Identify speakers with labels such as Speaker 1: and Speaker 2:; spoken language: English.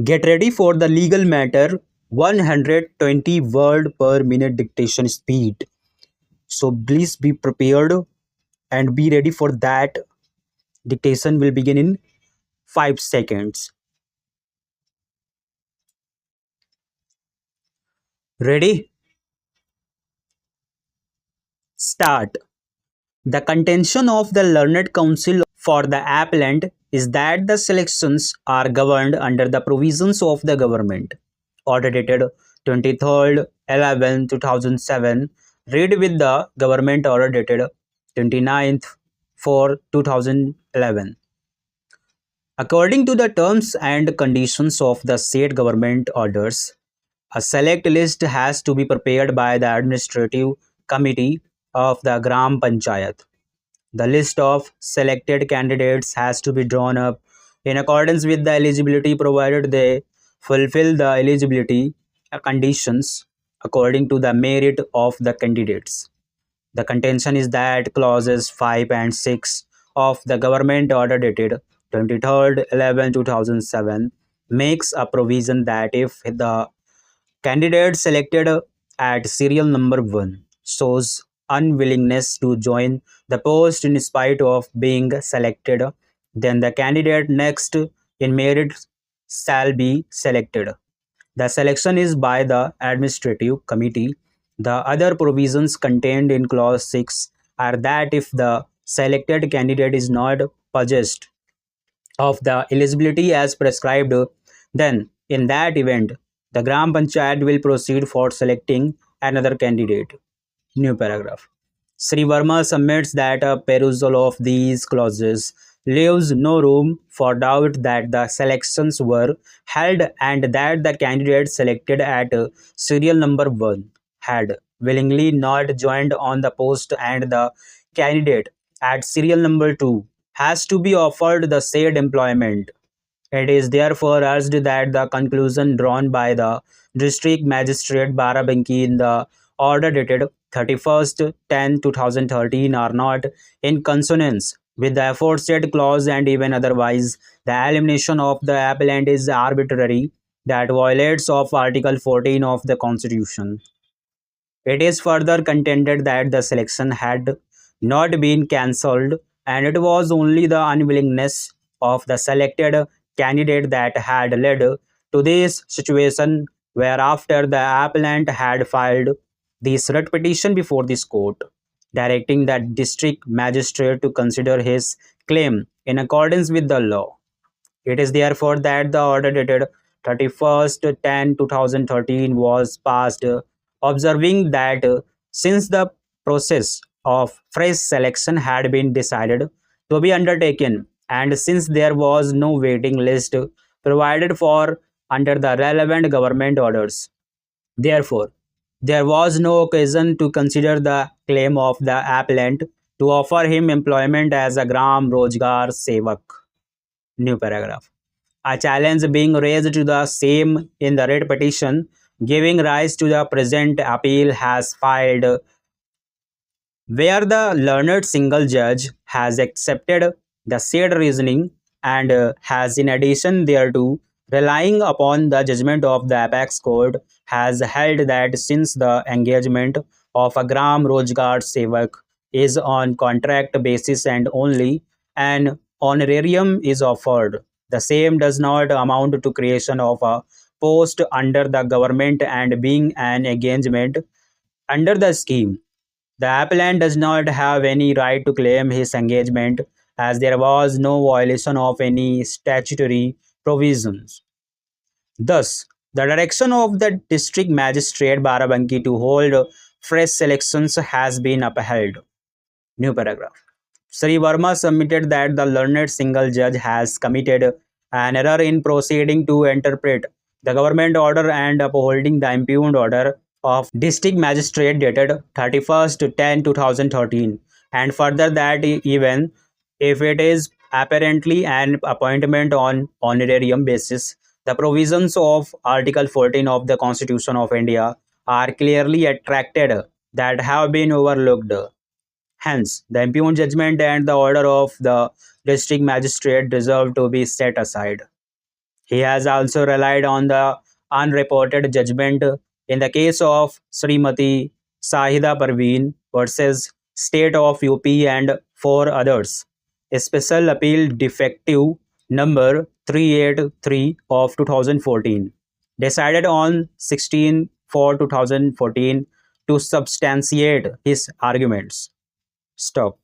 Speaker 1: Get ready for the legal matter 120 word per minute dictation speed. So please be prepared and be ready for that. Dictation will begin in 5 seconds. Ready? Start. The contention of the Learned Council for the appellant is that the selections are governed under the provisions of the government. Order dated 23rd 11 2007. Read with the government order dated 29th 4 2011. According to the terms and conditions of the state government orders, a select list has to be prepared by the administrative committee of the Gram Panchayat. The list of selected candidates has to be drawn up in accordance with the eligibility provided they fulfill the eligibility conditions according to the merit of the candidates. The contention is that clauses 5 and 6 of the government order dated 23rd 11 2007 makes a provision that if the candidate selected at serial number 1 shows unwillingness to join the post in spite of being selected, then the candidate next in merit shall be selected. The selection is by the administrative committee. The other provisions contained in clause 6 are that if the selected candidate is not possessed of the eligibility as prescribed, then in that event, the Gram Panchayat will proceed for selecting another candidate. New paragraph. Sri Verma submits that a perusal of these clauses leaves no room for doubt that the selections were held and that the candidate selected at serial number 1 had willingly not joined on the post and the candidate at serial number 2 has to be offered the said employment. It is therefore urged that the conclusion drawn by the District Magistrate Barabanki in the order dated 31st 10 2013 are not in consonance with the aforesaid clause, and even otherwise, the elimination of the appellant is arbitrary, that violates of Article 14 of the Constitution. It is further contended that the selection had not been cancelled, and it was only the unwillingness of the selected candidate that had led to this situation, whereafter the appellant had filed this writ petition before this court, directing the district magistrate to consider his claim in accordance with the law. It is therefore that the order dated 31st 10 2013 was passed, observing that since the process of fresh selection had been decided to be undertaken, and since there was no waiting list provided for under the relevant government orders, therefore there was no occasion to consider the claim of the appellant to offer him employment as a Gram Rojgar Sevak. New paragraph. A challenge being raised to the same in the writ petition giving rise to the present appeal has filed, where the learned single judge has accepted the said reasoning and has in addition thereto, relying upon the judgment of the apex court, has held that since the engagement of a Gram Rojgar Sevak is on contract basis and only an honorarium is offered, the same does not amount to creation of a post under the government, and being an engagement under the scheme, the appellant does not have any right to claim his engagement, as there was no violation of any statutory provisions. Thus, the direction of the district magistrate Barabanki to hold fresh selections has been upheld. New paragraph. Sri Verma submitted that the learned single judge has committed an error in proceeding to interpret the government order and upholding the impugned order of district magistrate dated 31st 10 2013, and further that even if it is apparently an appointment on honorarium basis, the provisions of Article 14 of the Constitution of India are clearly attracted that have been overlooked. Hence, the impugned judgment and the order of the district magistrate deserve to be set aside. He has also relied on the unreported judgment in the case of Srimati Sahida Parveen versus State of UP and four others. A special appeal defective number 383 of 2014, decided on 16/4/2014 to substantiate his arguments. Stop.